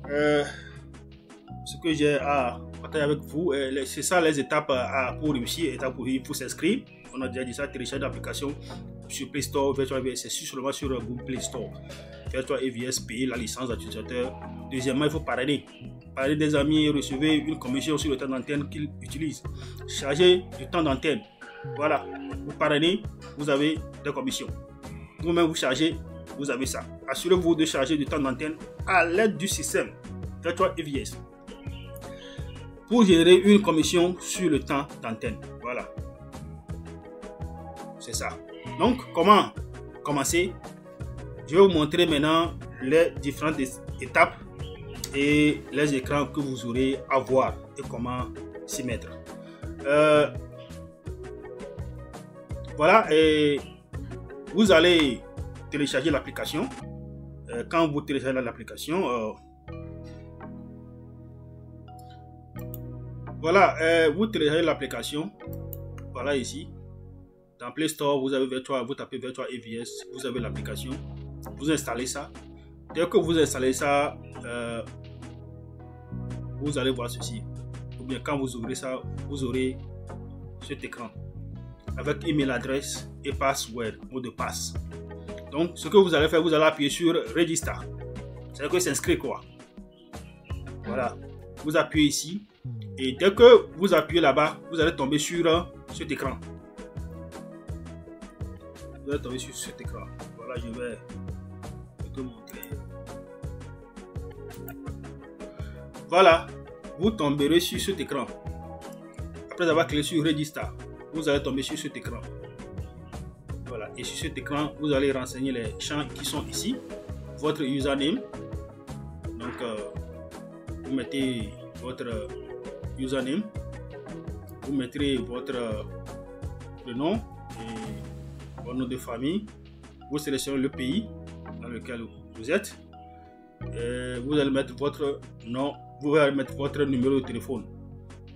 Ce que j'ai à partager avec vous. C'est ça les étapes pour réussir. Il faut s'inscrire. On a déjà dit ça. Télécharger l'application sur Play Store, Virtual EVS. C'est seulement sur Google Play Store. Virtual EVS, payer la licence d'utilisateur. Deuxièmement, il faut parrainer. Parler des amis et recevez une commission sur le temps d'antenne qu'ils utilisent. Chargez du temps d'antenne. Voilà. Vous parrainez, vous avez des commissions. Vous-même vous chargez, vous avez ça. Assurez-vous de charger du temps d'antenne à l'aide du système Virtual EVS pour générer une commission sur le temps d'antenne. Voilà. C'est ça. Donc, comment commencer? Je vais vous montrer maintenant les différentes étapes et les écrans que vous aurez à voir et comment s'y mettre. Voilà, et vous allez télécharger l'application. Quand vous téléchargez l'application, voilà, vous téléchargez l'application. Voilà ici. Dans Play Store, vous tapez Virtual EVS, vous avez l'application. Vous installez ça. Dès que vous installez ça, vous allez voir ceci. Ou bien quand vous ouvrez ça, vous aurez cet écran avec email adresse et password, mot de passe. Donc, ce que vous allez faire, vous allez appuyer sur Register. C'est-à-dire que s'inscrire quoi. Voilà. Vous appuyez ici. Et dès que vous appuyez là-bas, vous allez tomber sur cet écran. Vous allez tomber sur cet écran. Voilà, je vais te montrer. Voilà, vous tomberez sur cet écran. Après avoir cliqué sur Register, vous allez tomber sur cet écran. Voilà, et sur cet écran, vous allez renseigner les champs qui sont ici. Votre username. Donc, vous mettez votre username. Vous mettrez votre prénom et votre nom de famille. Vous sélectionnez le pays. dans lequel vous êtes. Vous allez mettre votre nom, vous allez mettre votre numéro de téléphone.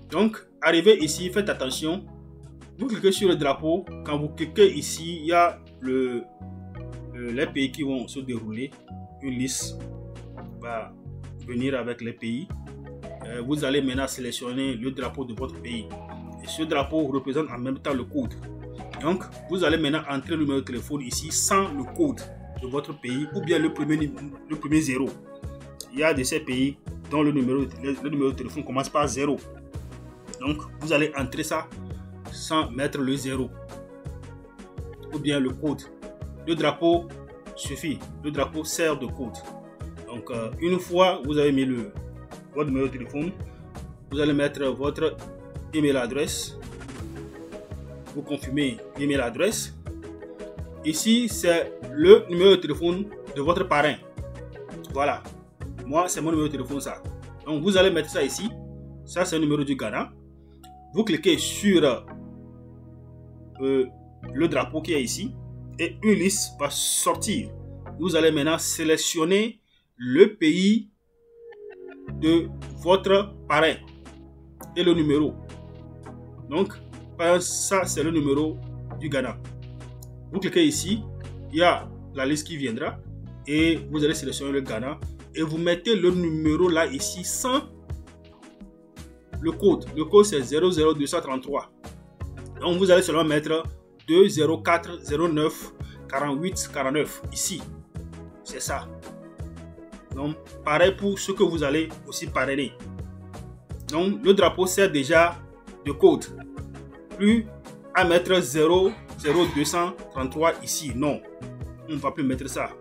Donc, arrivez ici, faites attention. Vous cliquez sur le drapeau. Quand vous cliquez ici, il y a les pays qui vont se dérouler. Une liste va venir avec les pays. Vous allez maintenant sélectionner le drapeau de votre pays. Et ce drapeau représente en même temps le code. Donc, vous allez maintenant entrer le numéro de téléphone ici sans le code de votre pays ou bien le premier 0. Il y a de ces pays dont le numéro de téléphone commence par 0. Donc, vous allez entrer ça sans mettre le 0 ou bien le code. Le drapeau suffit. Le drapeau sert de code. Donc, une fois vous avez mis votre numéro de téléphone, vous allez mettre votre email adresse. Vous confirmez l'email adresse. Ici, c'est le numéro de téléphone de votre parrain. Voilà. Moi, c'est mon numéro de téléphone, ça. Donc, vous allez mettre ça ici. Ça, c'est le numéro du Ghana. Vous cliquez sur le drapeau qui est ici et une liste va sortir. Vous allez maintenant sélectionner le pays de votre parrain et le numéro. Donc, ça, c'est le numéro du Ghana. Vous cliquez ici, il y a la liste qui viendra et vous allez sélectionner le Ghana et vous mettez le numéro là ici sans le code. Le code c'est 00233. Donc vous allez seulement mettre 20409 48 49 ici. C'est ça. Donc pareil pour ce que vous allez aussi parrainer. Donc le drapeau sert déjà de code. Plus à mettre 00233 ici. Non, on ne va plus mettre ça.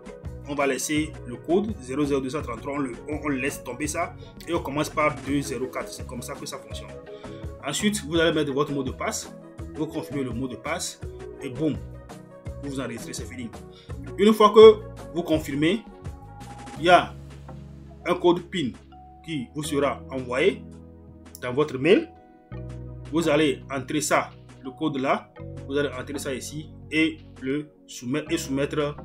On va laisser le code 00233, on laisse tomber ça et on commence par 204. C'est comme ça que ça fonctionne. Ensuite, vous allez mettre votre mot de passe, vous confirmez le mot de passe et boum, vous vous enregistrez, c'est fini. Une fois que vous confirmez, il y a un code PIN qui vous sera envoyé dans votre mail. Vous allez entrer ça, le code là, vous allez entrer ça ici et le soumettre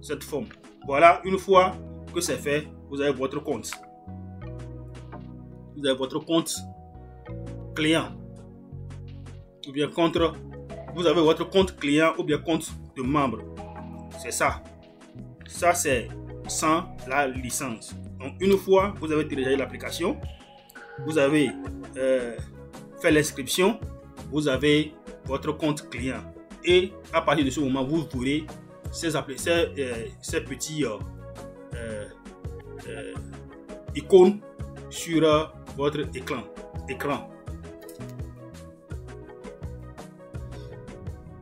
cette forme. Voilà, une fois que c'est fait, vous avez votre compte. Vous avez votre compte client. Ou bien vous avez votre compte client ou bien compte de membre. C'est ça. Ça, c'est sans la licence. Donc, une fois vous avez téléchargé l'application, vous avez fait l'inscription, vous avez votre compte client. Et à partir de ce moment, vous verrez ces petits icônes sur votre écran.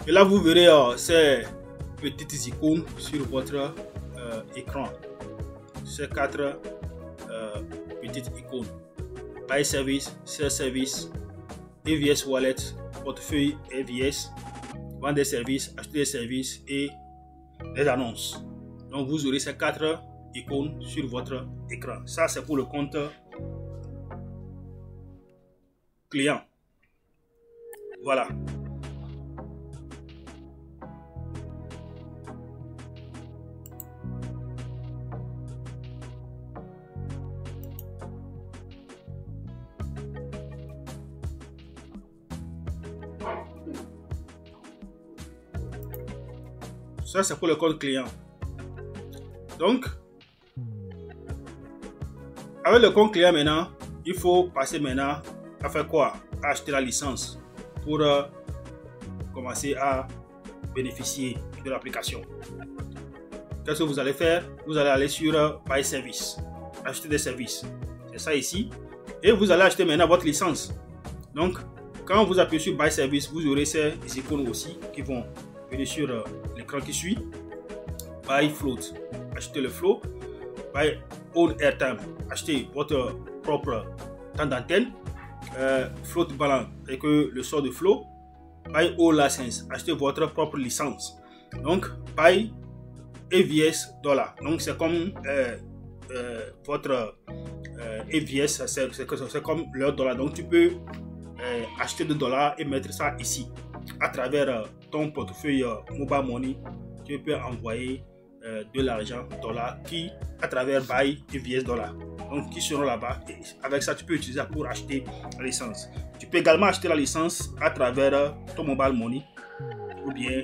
Et là, vous verrez ces petites icônes sur votre écran. Ces 4 petites icônes. Buy Service, Sell Service, EVS Wallet, portefeuille EVS, vendre des services, acheter des services et les annonces. Donc vous aurez ces 4 icônes sur votre écran. Ça c'est pour le compte client. Voilà. Ça, c'est pour le compte client. Donc, avec le compte client maintenant, il faut passer maintenant à faire quoi? À acheter la licence pour commencer à bénéficier de l'application. Qu'est-ce que vous allez faire? Vous allez aller sur Buy Service, acheter des services. C'est ça ici. Et vous allez acheter maintenant votre licence. Donc, quand vous appuyez sur Buy Service, vous aurez ces icônes aussi qui vont venir sur l'écran qui suit. Buy Float, achetez le flow. Buy Own Airtime, achetez votre propre temps d'antenne. Float Balance avec le sort de flow. Buy All License, achetez votre propre licence. Donc, Buy EVS $. Donc, c'est comme votre EVS, c'est comme leur dollar. Donc, tu peux acheter $2 et mettre ça ici à travers ton portefeuille Mobile Money. Tu peux envoyer de l'argent dollar qui, à travers Buy EVS dollar, donc qui seront là-bas. Et avec ça, tu peux utiliser pour acheter la licence. Tu peux également acheter la licence à travers ton mobile money ou bien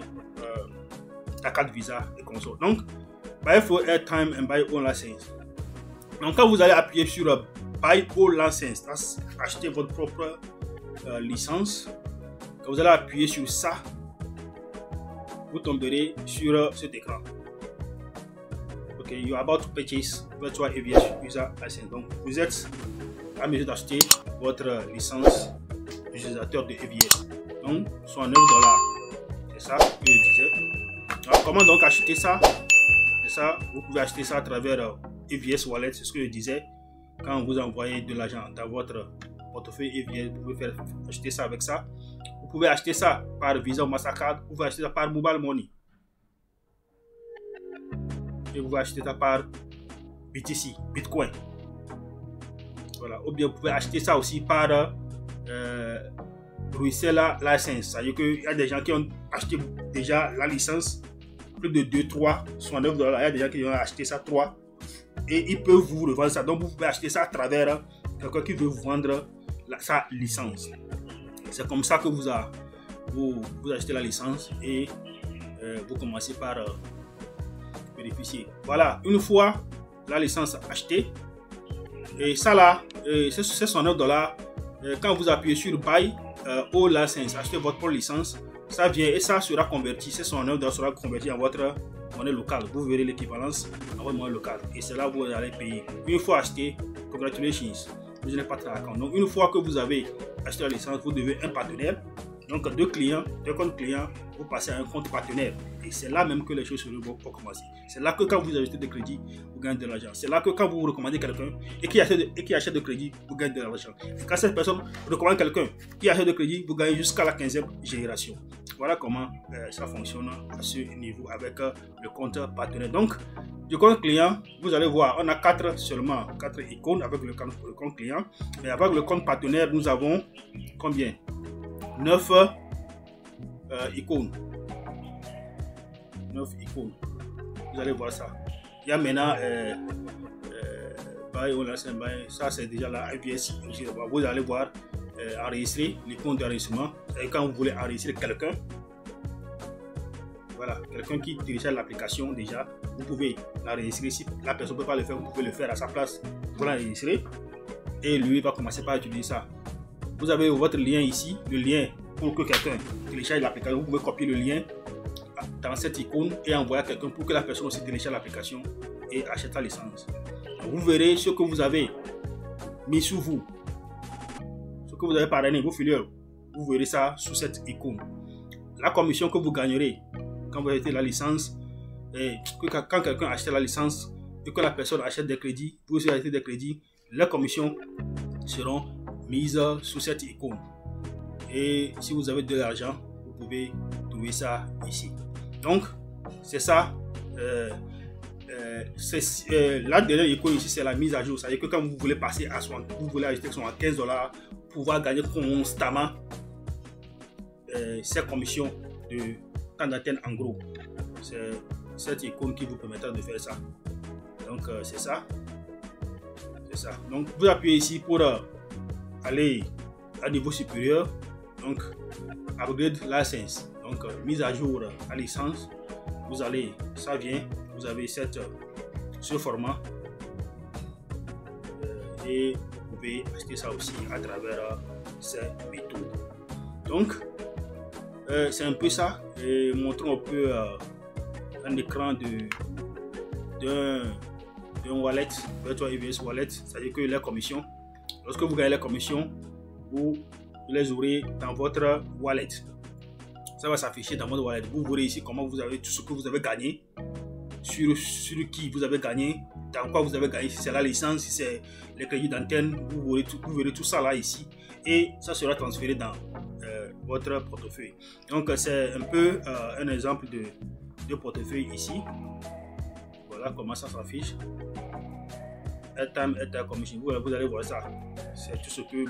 ta carte Visa et consort. Donc, Buy for Airtime and Buy All License. Donc, quand vous allez appuyer sur Buy All License, acheter votre propre licence, quand vous allez appuyer sur ça, vous tomberez sur cet écran. Ok, you are about to purchase virtual EVS user license. Donc, vous êtes à mesure d'acheter votre licence d'utilisateur de EVS. Donc, soit $9. C'est ça que je disais. Alors, comment donc acheter ça? C'est ça, vous pouvez acheter ça à travers EVS Wallet, c'est ce que je disais. Quand vous envoyez de l'argent dans votre portefeuille EVS, vous pouvez acheter ça avec ça. Vous pouvez acheter ça par Visa ou Mastercard, vous pouvez acheter ça par Mobile Money. Et vous pouvez acheter ça par BTC, Bitcoin. Voilà. Ou bien vous pouvez acheter ça aussi par Reseller License. C'est-à-dire qu'il y a des gens qui ont acheté déjà la licence, plus de 2, 3, soit $9. Il y a des gens qui ont acheté ça 3 et ils peuvent vous revendre ça. Donc vous pouvez acheter ça à travers quelqu'un qui veut vous vendre sa licence. C'est comme ça que vous achetez la licence et vous commencez par bénéficier. Voilà, une fois la licence achetée, et ça là, c'est son $9. Quand vous appuyez sur Buy All License, achetez votre propre licence, ça vient et ça sera converti. C'est son $9 sera converti en votre monnaie locale. Vous verrez l'équivalence en votre monnaie locale et c'est là où vous allez payer. Une fois acheté, congratulations, vous n'avez pas de compte. Donc une fois que vous avez acheté la licence, vous devez un partenaire. Donc deux comptes clients, vous passez à un compte partenaire. Et c'est là même que les choses seront pour commencer. C'est là que quand vous achetez de crédit, vous gagnez de l'argent. C'est là que quand vous recommandez quelqu'un et qui achète de crédit, vous gagnez de l'argent. Quand cette personne recommande quelqu'un qui achète de crédit, vous gagnez jusqu'à la 15e génération. Voilà comment ça fonctionne à ce niveau avec le compte partenaire. Donc, du compte client, vous allez voir, on a 4 icônes avec le compte client. Mais avec le compte partenaire, nous avons combien? 9 icônes. 9 icônes. Vous allez voir ça. Il y a maintenant ça c'est déjà la EVS. Vous allez voir enregistrer l'icône d'enregistrement. Et quand vous voulez enregistrer quelqu'un, voilà, quelqu'un qui télécharge l'application déjà, vous pouvez l'enregistrer. Si la personne ne peut pas le faire, vous pouvez le faire à sa place. Vous l'enregistrer et lui va commencer par utiliser ça. Vous avez votre lien ici, le lien pour que quelqu'un télécharge l'application. Vous pouvez copier le lien dans cette icône et envoyer à quelqu'un pour que la personne aussi télécharge l'application et achète la licence. Vous verrez ce que vous avez mis sous vous, ce que vous avez parrainé, vos filières. Vous verrez ça sous cette icône. La commission que vous gagnerez quand vous achetez la licence, et quand quelqu'un achète la licence et que la personne achète des crédits, vous aussi achetez des crédits, les commissions seront mise sous cette icône. Et si vous avez de l'argent, vous pouvez trouver ça ici. Donc c'est ça. La dernière icône ici, c'est la mise à jour. C'est-à-dire que quand vous voulez passer à vous voulez acheter à $15 pour pouvoir gagner constamment ces commissions de temps d'antenne en gros. C'est cette icône qui vous permettra de faire ça. Donc c'est ça. C'est ça. Donc vous appuyez ici pour aller à niveau supérieur. Donc upgrade license. Donc mise à jour à licence. Vous allez, ça vient, vous avez ce format et vous pouvez acheter ça aussi à travers ces méthodes. Donc c'est un peu ça, et montrons un peu un écran d'un wallet, Virtual EVS Wallet, c'est-à-dire que les commissions, lorsque vous gagnez les commissions, vous les aurez dans votre wallet. Ça va s'afficher dans votre wallet. Vous verrez ici comment vous avez tout ce que vous avez gagné, sur qui vous avez gagné, dans quoi vous avez gagné, si c'est la licence, si c'est les crédits d'antenne, vous verrez tout ça là ici, et ça sera transféré dans votre portefeuille. Donc c'est un peu un exemple de portefeuille ici. Voilà comment ça s'affiche. Airtime commission. Vous allez voir ça. C'est tout ce que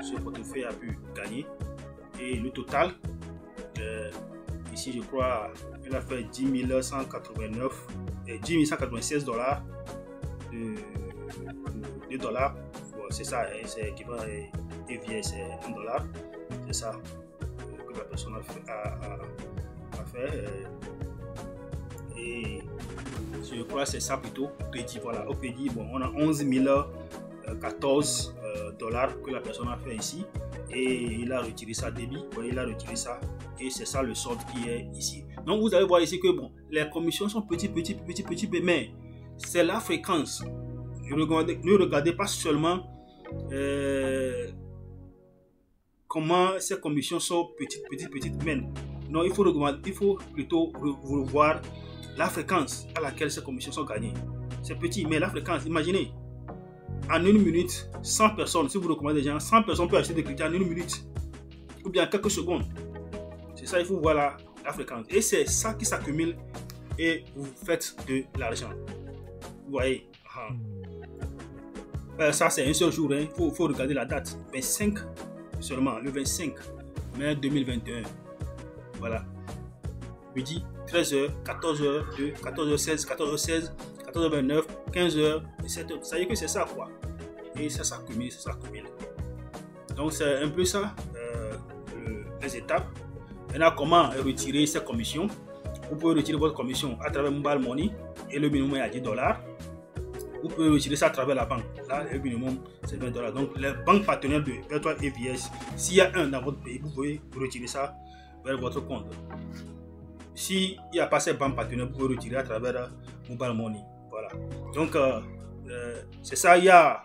ce portefeuille a pu gagner. Et le total Ici, je crois, il a fait 10 189 et 10 196 dollars de dollars. Bon, c'est ça, hein, c'est équivalent à EVS, c'est 1 dollar. C'est ça que la personne a fait. Et je crois que c'est ça plutôt. Crédit, voilà. Au crédit, bon, on a 11 014 dollars que la personne a fait ici. Et il a retiré sa débit. Voyez, il a retiré ça. Et c'est ça le solde qui est ici. Donc vous allez voir ici que bon, les commissions sont petites, mais c'est la fréquence. Ne regardez pas seulement comment ces commissions sont petites, mais non, il faut plutôt revoir la fréquence à laquelle ces commissions sont gagnées. C'est petit, mais la fréquence, imaginez, en une minute, 100 personnes, si vous recommandez des gens, 100 personnes peuvent acheter des crédits en une minute, ou bien en quelques secondes. C'est ça, il faut voir la fréquence. Et c'est ça qui s'accumule et vous faites de l'argent. Vous voyez, ça c'est un seul jour, hein. Faut regarder la date. 25 seulement, le 25 mai 2021. Voilà. Midi, 13h, 14h02, 14h16, 14h16, 14h29, 15h, 17h. Ça y est que c'est ça quoi. Et ça s'accumule, Donc c'est un peu ça, les étapes. Maintenant, comment retirer ces commissions? Vous pouvez retirer votre commission à travers Mobile Money et le minimum est à 10 dollars. Vous pouvez retirer ça à travers la banque. Là, le minimum, c'est 20 dollars. Donc, les banques partenaires de Virtual EVS, s'il y a un dans votre pays, vous pouvez retirer ça vers votre compte. S'il n'y a pas ces banques partenaires, vous pouvez retirer à travers Mobile Money. Voilà. Donc, c'est ça. Il y a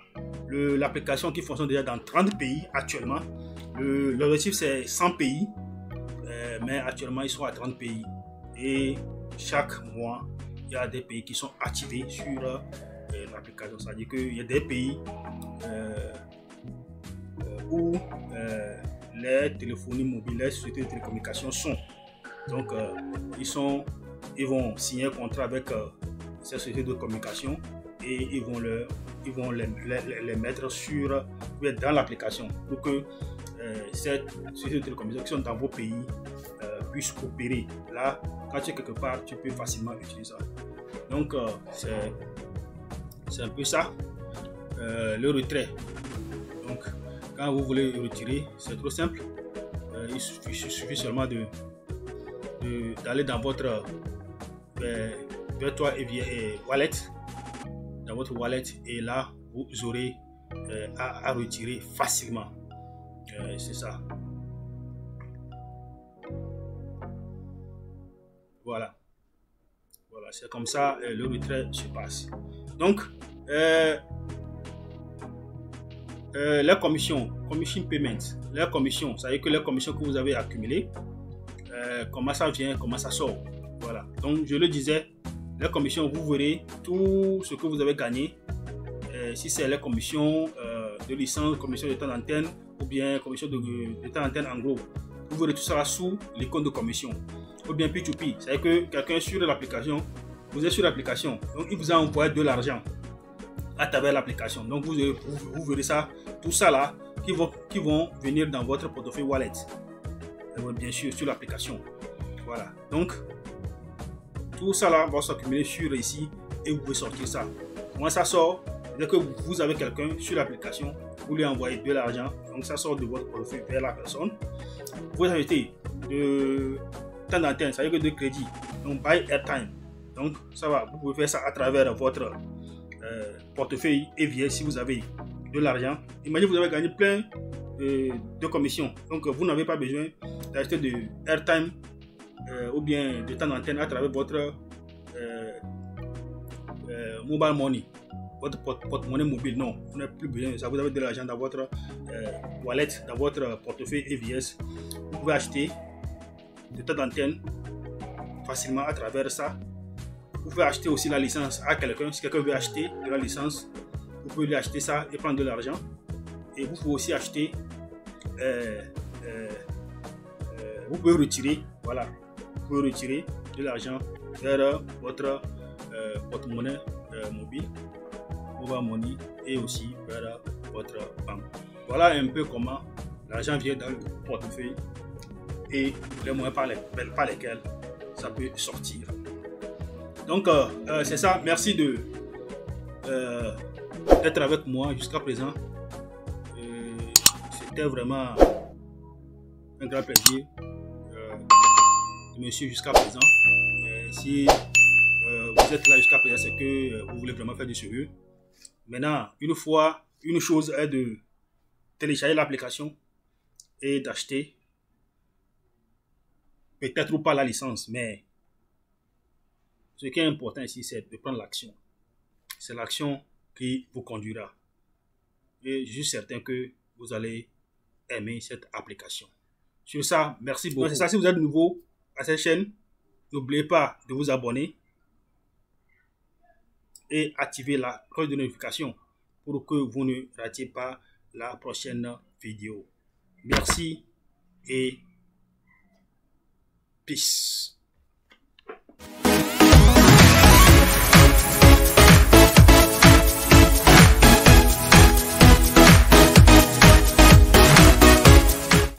l'application qui fonctionne déjà dans 30 pays actuellement. L'objectif, c'est 100 pays. Mais actuellement, ils sont à 30 pays. Et chaque mois, il y a des pays qui sont activés sur l'application. C'est-à-dire qu'il y a des pays où les téléphonies mobiles, les sociétés de télécommunications sont. Donc, ils vont signer un contrat avec ces sociétés de communication et ils vont les mettre dans l'application pour que ces sociétés de télécommunications qui sont dans vos pays puissent opérer. Là, quand tu es quelque part, tu peux facilement utiliser ça. Donc, c'est un peu ça, le retrait. Donc, quand vous voulez retirer, c'est trop simple. Il suffit seulement d'aller dans votre Virtual EVS wallet, dans votre wallet, et là, vous aurez à retirer facilement. C'est ça. Voilà, c'est comme ça le retrait se passe. Donc, les commission payment, les commissions, ça veut dire que les commissions que vous avez accumulées, comment ça vient, comment ça sort. Voilà. Donc, je le disais, les commissions, vous verrez tout ce que vous avez gagné. Si c'est les commissions de licence, commission de temps d'antenne, ou bien commission de temps d'antenne en gros, vous verrez tout ça sous l'icône de commission. Ou bien P2P, c'est-à-dire que quelqu'un sur l'application, vous êtes sur l'application, donc il vous a envoyé de l'argent à travers l'application. Donc vous verrez ça, tout ça là, qui vont venir dans votre portefeuille wallet, bien sûr sur l'application. Voilà, donc tout ça là va s'accumuler sur ici et vous pouvez sortir ça. Comment ça sort? Dès que vous avez quelqu'un sur l'application, vous lui envoyez de l'argent, donc ça sort de votre portefeuille vers la personne. Vous pouvez ajouter de temps d'antenne, ça veut dire que de crédit, donc buy airtime. Donc ça va, vous pouvez faire ça à travers votre portefeuille EVS si vous avez de l'argent. Imaginez vous avez gagné plein de commissions, donc vous n'avez pas besoin d'acheter de airtime ou bien de temps d'antenne à travers votre mobile money, votre porte-monnaie mobile. Non, vous n'avez plus besoin de ça. Vous avez de l'argent dans votre wallet, dans votre portefeuille EVS. Vous pouvez acheter de temps d'antenne facilement à travers ça. Vous pouvez acheter aussi la licence à quelqu'un. Si quelqu'un veut acheter de la licence, vous pouvez lui acheter ça et prendre de l'argent. Et vous pouvez aussi acheter, vous pouvez retirer, voilà, vous pouvez retirer de l'argent vers votre porte-monnaie mobile, mobile money, et aussi vers votre banque. Voilà un peu comment l'argent vient dans le portefeuille et les moyens par lesquels ça peut sortir. Donc, c'est ça. Merci d'être avec moi jusqu'à présent. C'était vraiment un grand plaisir de me suivre jusqu'à présent. Si vous êtes là jusqu'à présent, c'est que vous voulez vraiment faire du sérieux. Maintenant, une chose est de télécharger l'application et d'acheter peut-être ou pas la licence, mais ce qui est important ici, c'est de prendre l'action. C'est l'action qui vous conduira. Et je suis certain que vous allez aimer cette application. Sur ça, merci beaucoup. C'est ça, si vous êtes nouveau à cette chaîne, n'oubliez pas de vous abonner et activer la cloche de notification pour que vous ne ratiez pas la prochaine vidéo. Merci et peace.